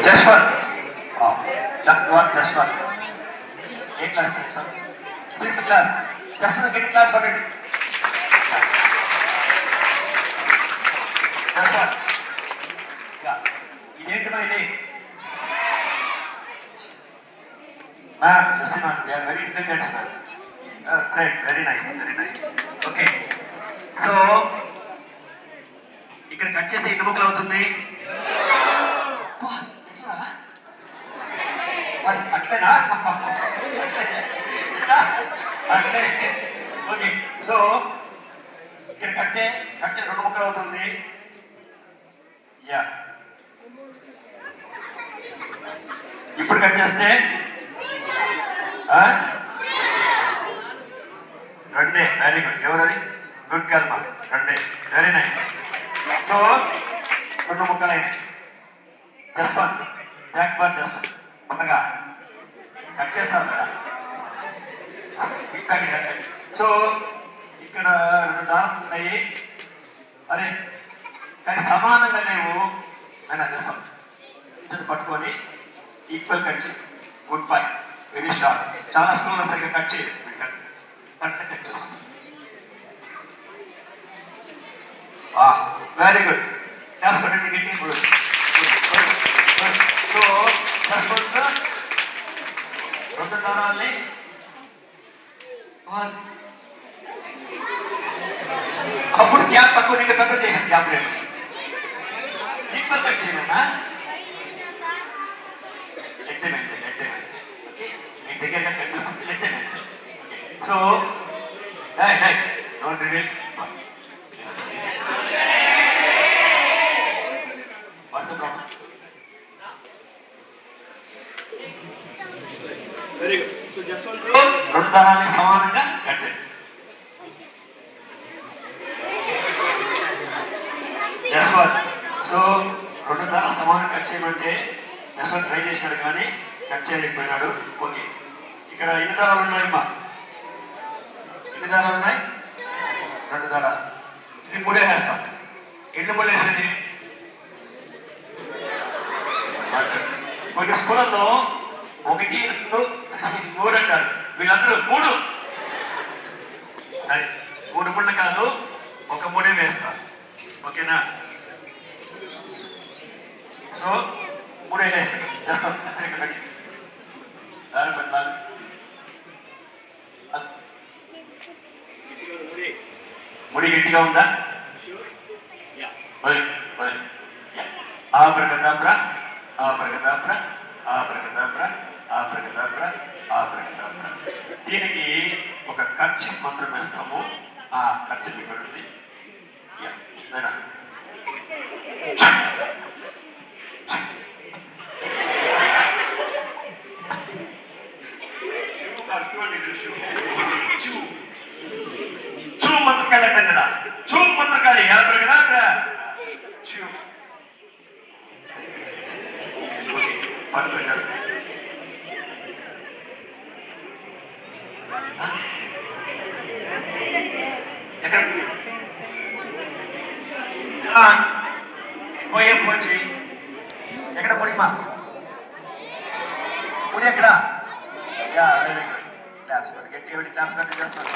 Just one. Oh, just one. A class, just one. Sixth class. Just one. Get class for it. Just one. Yeah. Idiot my name. Ma'am, listen, ma'am. They are very intelligent, ma'am. Great. Very nice. Very nice. Okay. So, ఇక్కడ cut చేసి ఎన్ని ముక్కలు అవుతుంది? అట్లేనా? అట్లే. Okay. So ఇక్కడ cut చేసి 2 ముక్కలు అవుతుంది. యా. ఇప్పుడు కట్ చేస్తే 2. Very good. ఎవరది? Good karma. 2. Very nice. So 2 ముక్కలైనాయి. Just one. జాక్ బార్ జస్ట్ కొత్తగా కట్ చేస్తారు కదా. సో ఇక్కడ 2 దారాలు ఉన్నాయి. అరే కానీ సమానంగా లేవు. నేను అదేసాం ఇటు పట్టుకొని ఈక్వల్ కట్ చేయి. Good bye. Very sharp. చాలా స్కూల్లో సరిగ్గా కట్ చేయాలి. కరెక్ట్ కట్ చేస్తుంది. Very good. చాలా పట్టండి గట్టి. సో చేసుకుంటూ 2 దారాల్ని అప్పుడు గ్యాప్ తక్కువ నీకు పెద్ద చేశాను. గ్యాప్ లేదు. ఈక్వల్ కట్ చేయమన్నా లెట్టేమైతే ఓకే. మీ దగ్గరగా కనిపిస్తుంది. లెట్టేమైతే okay. So don't reveal. What's the problem? Very good. So just 2 దారాల్ని సమానంగా కట్ చేయండి. Just one. సో 2 దారాలు సమానంగా కట్ చేయమంటే జస్ట్ వన్ ట్రై చేశాడు కానీ కట్ చేయలేకపోయినాడు. ఓకే. ఇక్కడ ఎన్ని దారాలు ఉన్నాయమ్మా? ఎన్ని దారాలు ఉన్నాయి? 2 దారాలు. ఇది 3 వేస్తాం. ఎన్ని 3 వేసేది? కొన్ని స్కూళ్ళల్లో 1, 2, 3 అంటారు. వీళ్ళందరూ 3. సరే 3 ముళ్ళు కాదు, 1 ముడే వేస్తారు. ఓకేనా? సో 3 వేసేస్తాం. జస్ట్ కట్టి దాని పెట్టాలి. ముడి గట్టిగా ఉందా? ఆబ్రకదాబ్రా ఆబ్రకదాబ్రా ఆబ్రకదాబ్రా ఆబ్రకదాబ్రా ఆబ్రకదాబ్రా. దీనికి ఒక ఖర్చు మంత్రం వేస్తాము. ఆ ఖర్చు ఇవ్వండి. చూ మంత్రకాళి అంటాం కదా. చూ మంత్రకాళి ఆబ్రకదాబ్రా చూ ఎక్కడ పోయే పోచి ఎక్కడ పొడిమా పొడి ఎక్కడ? క్లాప్స్ కొట్టి గట్టిగా క్లాప్స్ కొట్టి చేస్తాను.